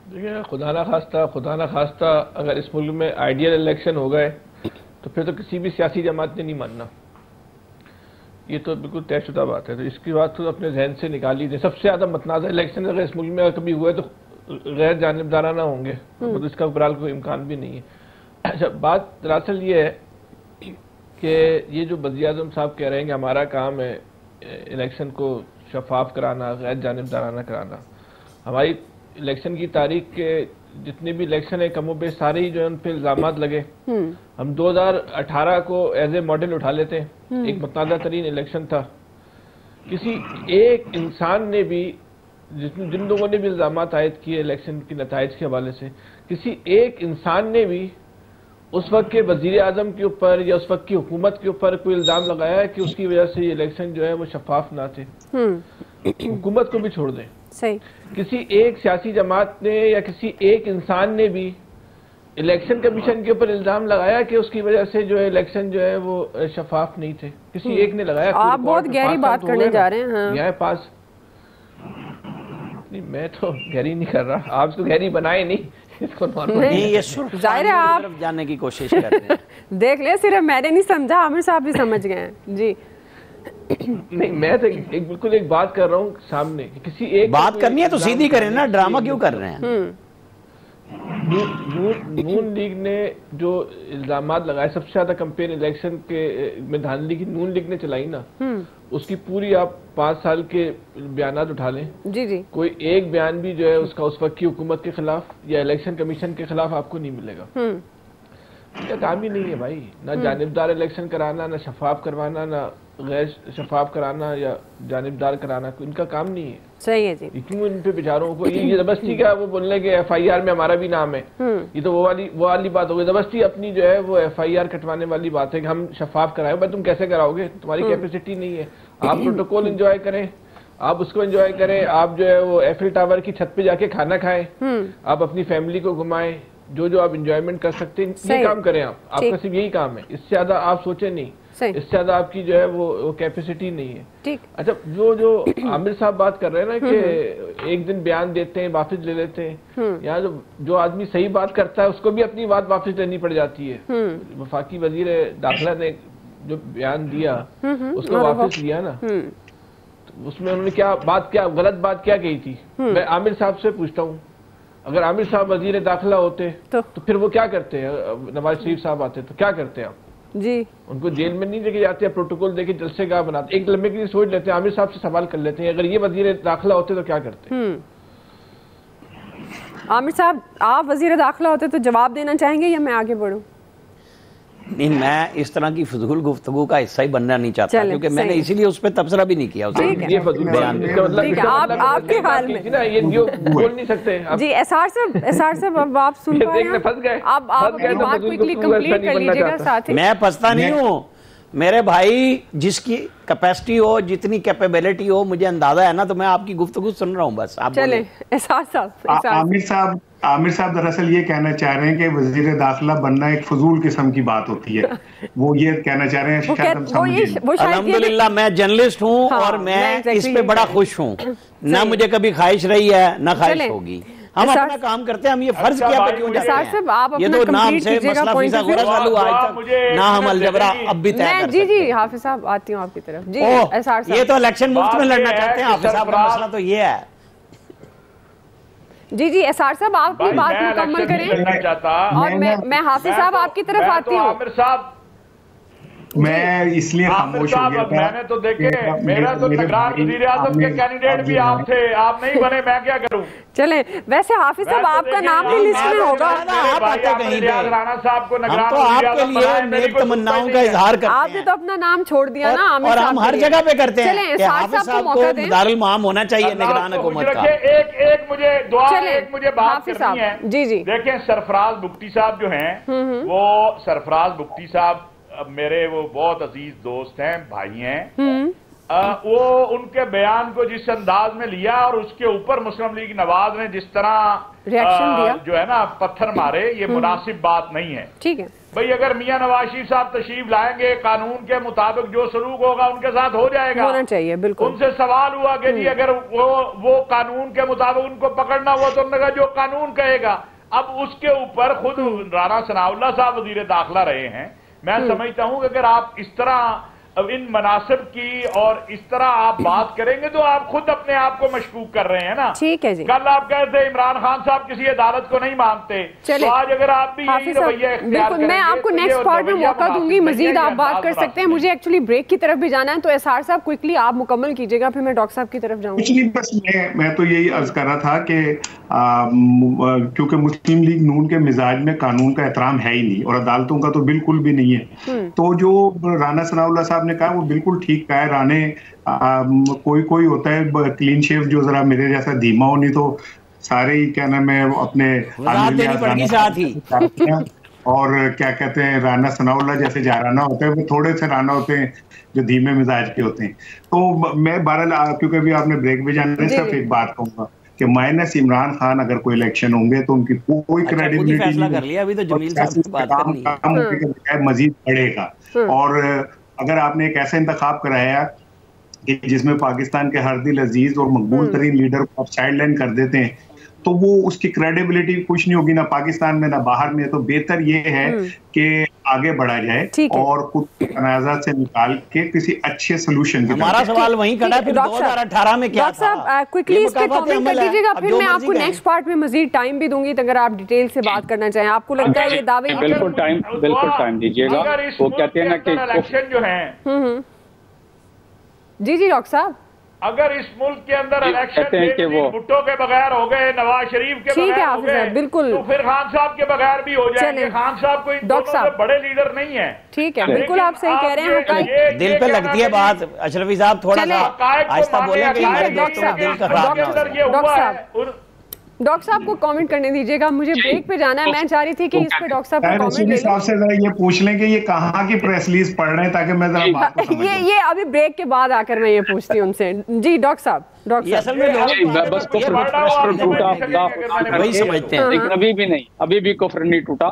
देखिए, खुदा ना खास्ता अगर इस मुल्क में आइडियल इलेक्शन हो गए तो फिर तो किसी भी सियासी जमात ने नहीं मानना। ये तो बिल्कुल तयशुदा बात है। तो इसकी बात तो अपने जहन से निकाल लीजिए। सबसे ज़्यादा मतनाज़ा इलेक्शन अगर इस मुल्क में अगर कभी हुए तो गैर जानिबदाराना होंगे, तो इसका बहरहाल कोई इम्कान भी नहीं है। अच्छा, बात दरअसल ये है कि ये जो वज़ीर-ए-आज़म साहब कह रहे हैं कि हमारा काम है इलेक्शन को शफाफ कराना, गैर जानिबदाराना कराना। हमारी इलेक्शन की तारीख के जितने भी इलेक्शन है कमो बेश सारे ही जो है उन पर इल्जामात लगे। हम 2018 को एज ए मॉडल उठा लेते हैं, एक मतनाज़ा तरीन इलेक्शन था। किसी एक इंसान ने भी, जिन लोगों ने भी इल्जामात आयद किए इलेक्शन के नताइज के हवाले से, किसी एक इंसान ने भी उस वक्त के वजीर आजम के ऊपर या उस वक्त की हुकूमत के ऊपर कोई इल्जाम लगाया है कि उसकी वजह से ये इलेक्शन जो है वो शफाफ ना थे। हुकूमत को भी छोड़ दें, सही, किसी एक सियासी जमात ने या किसी एक इंसान ने भी इलेक्शन कमीशन के ऊपर इल्जाम लगाया कि उसकी वजह से जो है इलेक्शन जो है वो शफाफ नहीं थे? किसी एक ने लगाया? आप बहुत गहरी बात करने जा रहे हैं। हाँ। यहाँ पास नहीं, मैं तो गहरी नहीं कर रहा, आप तो गहरी बनाए नहीं इसको। नहीं, ये जाहिर है आप तरफ जाने की कोशिश कर रहे हैं। देख ले, सिर्फ मैंने नहीं समझा, आमिर साहब भी समझ गए हैं जी। नहीं, मैं तो बिल्कुल एक बात कर रहा हूँ सामने, किसी एक बात करनी है तो सीधी करें ना, ड्रामा क्यों कर रहे हैं? नून लीग ने जो इल्जामात लगाए, सबसे ज्यादा कंपेन इलेक्शन के में धांधली की नून लीग ने चलाई ना, उसकी पूरी आप 5 साल के बयानात उठा लें जी जी, कोई एक बयान भी जो है उसका उस वक्त की हुकूमत के खिलाफ या इलेक्शन कमीशन के खिलाफ आपको नहीं मिलेगा। इसका काम ही नहीं है भाई, ना जानिबदार इलेक्शन कराना, ना शफाफ करवाना, ना गैर शफाफ कराना या जानिबदार कराना, इनका काम नहीं है। सही है जी। क्यों इन पे बेचारों को ये जबरदस्ती का वो बोलने के FIR में हमारा भी नाम है, ये तो वो वाली बात हो गई। जबरदस्ती अपनी जो है वो FIR कटवाने वाली बात है कि हम शफाफ कराए। भाई तुम कैसे कराओगे? तुम्हारी कैपेसिटी नहीं है। आप प्रोटोकॉल एंजॉय करें, आप उसको एंजॉय करें, आप जो है वो एफिल टावर की छत पे जाके खाना खाएं, आप अपनी फैमिली को घुमाएं, जो आप एंजॉयमेंट कर सकते हैं ये काम करें। आपका सिर्फ यही काम है, इससे ज्यादा आप सोचे नहीं, इससे ज्यादा आपकी जो है वो कैपेसिटी नहीं है। ठीक। अच्छा, जो आमिर साहब बात कर रहे हैं ना कि एक दिन बयान देते हैं वापस ले लेते हैं, यहाँ जो आदमी सही बात करता है उसको भी अपनी बात वापस लेनी पड़ जाती है। वफाकी वजीर दाखिला ने जो बयान दिया उसको वापस लिया ना, तो उसमें उन्होंने क्या गलत बात क्या कही थी? मैं आमिर साहब से पूछता हूँ, अगर आमिर साहब वजीर दाखिला होते तो फिर वो क्या करते हैं? नवाज शरीफ साहब आते तो क्या करते आप जी? उनको जेल में नहीं लेके जाते, प्रोटोकॉल देके जलसे गाह बनाते। एक लम्बे के लिए सोच लेते हैं, आमिर साहब से सवाल कर लेते हैं, अगर ये वजीर दाखिला होते तो क्या करते? आमिर साहब, आप वजीर दाखिला होते तो जवाब देना चाहेंगे या मैं आगे बढ़ूं? नहीं, मैं इस तरह की फजूल गुफ्तगू का हिस्सा ही बनना नहीं चाहता, क्योंकि मैंने इसीलिए उस पर तबसरा भी नहीं किया। ये आपके हाल में ये बोल नहीं सकते जी। एसआर साहब अब आप सुन पा रहे हैं? फंस गए। आप अपनी बात क्विकली कंप्लीट कर लीजिएगा साथ ही। मैं फंसता नहीं हूँ मेरे भाई, जिसकी कैपेसिटी हो, जितनी कैपेबिलिटी हो, मुझे अंदाजा है ना, तो मैं आपकी गुफ्तगू सुन रहा हूँ बस। आप चले एसआर साहब। आमिर साहब दरअसल ये कहना चाह रहे हैं कि वजीर दाखिला बनना एक फजूल किस्म की बात होती है। वो ये कहना चाह रहे हैं, शायद हम समझें। अल्हम्दुलिल्लाह मैं जर्नलिस्ट हूँ और मैं इस पे बड़ा खुश हूँ। ना मुझे कभी ख्वाहिश रही है ना ख्वाहिश होगी। हम अपना काम करते हैं, हम ये फर्ज किया पे क्यों जाते हैं? ये तो नाम से मसला फीसा गोरा चालू आज तक ना हम अलजबरा अब भी तय कर सकते हैं। जी हाफिज साहब, आती हूँ आपकी तरफ जी। एसआर साहब, ये तो इलेक्शन मुफ्त में लड़ना चाहते हैं। हाफिज साहब का मसला तो ये है। जी एसआर साहब, आप अपनी बात मुकम्मल करें और मैं हाफिज साहब आपकी तरफ आती हूँ। मैं इसलिए खामोश हो गया था। मैंने तो देखे, मेरा तो तकरार वज़ीर आज़म के कैंडिडेट भी आप थे, आप नहीं बने, मैं क्या करूं? चले, वैसे हाफिज साहब आपका नाम भी लिस्ट में होगा। राणा साहब को हम तो आपके लिए नेक तमन्नाओं का इजहार करते हैं। आपने तो अपना नाम छोड़ दिया ना आमिर साहब, और हम हर जगह पे करते हैं कि हाफिज साहब को मौका दें। दारुल माम होना चाहिए निगरान हुकूमत का। एक मुझे दुआ, एक मुझे बात करनी है। जी देखें, सरफराज बुख्ती साहब जो हैं, वो सरफराज बुख्ती साहब मेरे वो बहुत अजीज दोस्त हैं, भाई हैं, वो उनके बयान को जिस अंदाज में लिया और उसके ऊपर मुस्लिम लीग नवाज ने जिस तरह रिएक्शन दिया, जो है ना पत्थर मारे, ये मुनासिब बात नहीं है। ठीक है भाई, अगर मियां नवाज शरीफ साहब तशरीफ लाएंगे, कानून के मुताबिक जो सलूक होगा उनके साथ हो जाएगा, होना चाहिए। बिल्कुल। उनसे सवाल हुआ कि जी अगर वो कानून के मुताबिक उनको पकड़ना हुआ तो उन्होंने कहा जो कानून कहेगा। अब उसके ऊपर खुद राना सनाउल्लाह साहब वजीर दाखिला रहे हैं। मैं समझता हूं कि अगर आप इस तरह अब इन मनासिब की और इस तरह आप बात करेंगे तो आप खुद अपने आप को मशकूक कर रहे हैं ना। ठीक है जी। कल आप कहते थे इमरान खान साहब किसी अदालत को नहीं मानते, तो आज अगर आप भी यही रवैया इख्तियार करेंगे, मैं आपको नेक्स्ट पार्ट में मौका दूंगी, मजीद आप बात कर सकते हैं। मुझे एक्चुअली ब्रेक की तरफ भी जाना है, तो एसआर साहब क्विकली आप मुकम्मल कीजिएगा, फिर मैं डॉक्टर साहब की तरफ जाऊंगी। कुछ नहीं, बस मैं तो यही अर्ज कर रहा था कि क्योंकि मुस्लिम लीग नून के मिजाज में कानून का एहतराम है ही नहीं और अदालतों का तो बिल्कुल भी नहीं है। तो जो राना सनाउल्लाह साहब ने कहा वो बिल्कुल ठीक कहा है। राने कोई होता है क्लीन शेव जो जरा मेरे जैसा धीमा हो, नहीं तो सारे ही क्या नाम है अपने और क्या कहते हैं राना सनाउल्लाह जैसे जाराना होते हैं, वो थोड़े से राना होते हैं जो धीमे मिजाज के होते हैं। तो मैं बहरहाल क्योंकि अभी आपने ब्रेक में जाने सिर्फ एक बात कहूंगा कि माइनस इमरान खान अगर कोई इलेक्शन होंगे तो उनकी कोई क्रेडिबिलिटी मजीद बढ़ेगा। और अगर आपने एक ऐसा इंतखाब कराया कि जिसमें पाकिस्तान के हरदिल अजीज और मकबूल तरीन लीडर को आप साइड लाइन कर देते हैं तो वो उसकी क्रेडिबिलिटी कुछ नहीं होगी, ना पाकिस्तान में ना बाहर में। तो बेहतर ये है कि आगे बढ़ा जाए और कुछ तनाज़ा से निकाल के किसी अच्छे सोल्यूशन की। हमारा सवाल वहीं खड़ा फिर 2018 में क्या था। क्विकली इस पे कमेंट कर दीजिएगा, फिर मैं आपको नेक्स्ट पार्ट में मजीद टाइम भी दूंगी, तो अगर आप डिटेल से बात करना चाहें। आपको लगता है ये दावे बिल्कुल टाइम दीजिएगा। वो कहते हैं ना कि इलेक्शन जो है जी डॉक्टर साहब, अगर इस मुल्क के अंदर इलेक्शन भुट्टो के बगैर हो गए, नवाज शरीफ के बगैर हो गए, बिल्कुल, तो फिर खान साहब के बगैर भी हो जाएंगे। खान साहब कोई बड़े लीडर नहीं है। ठीक है, बिल्कुल आप सही कह रहे हैं। दिल पे लगती है बात अशरफी साहब, थोड़ा सा आहिस्ता बोलेंगे। डॉक्टर साहब को कमेंट करने दीजिएगा, मुझे ब्रेक पे जाना है। मैं चाह रही थी कि इस पे डॉक्टर साहब को कमेंट ले साहब से जरा ये पूछ लें कि ये कहाँ की प्रेस रिलीज पढ़ रहे हैं ताकि मैं जरा बात को समझ लूं। ये अभी ब्रेक के बाद आकर मैं ये पूछती हूँ उनसे। जी डॉक्टर साहब, बस वही समझते हैं, लेकिन अभी भी कुफ्र नहीं टूटा।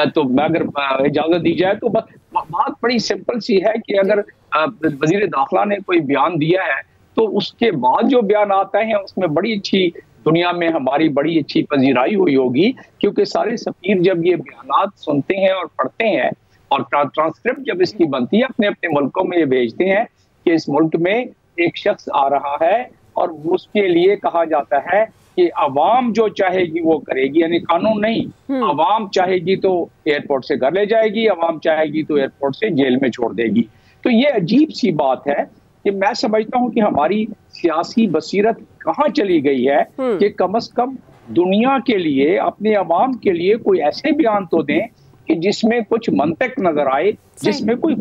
तो अगर इजाजत दी जाए तो बस बात बड़ी सिंपल सी है कि अगर वजीर दाखिला ने कोई बयान दिया है तो उसके बाद जो बयान आता है उसमें बड़ी अच्छी दुनिया में हमारी बड़ी अच्छी पजीराई हुई होगी, क्योंकि सारे सफीर जब ये बयानात सुनते हैं और पढ़ते हैं और ट्रांसक्रिप्ट जब इसकी बनती है अपने अपने मुल्कों में ये भेजते हैं कि इस मुल्क में एक शख्स आ रहा है और उसके लिए कहा जाता है कि अवाम जो चाहेगी वो करेगी, यानी कानून नहीं, अवाम चाहेगी तो एयरपोर्ट से घर ले जाएगी, अवाम चाहेगी तो एयरपोर्ट से जेल में छोड़ देगी। तो ये अजीब सी बात है कि मैं समझता हूं कि हमारी सियासी बसीरत कहां चली गई है कि कम से कम दुनिया के लिए, अपने अवाम के लिए कोई ऐसे बयान तो दें कि जिसमें कुछ मंतक नजर आए, जिसमें कोई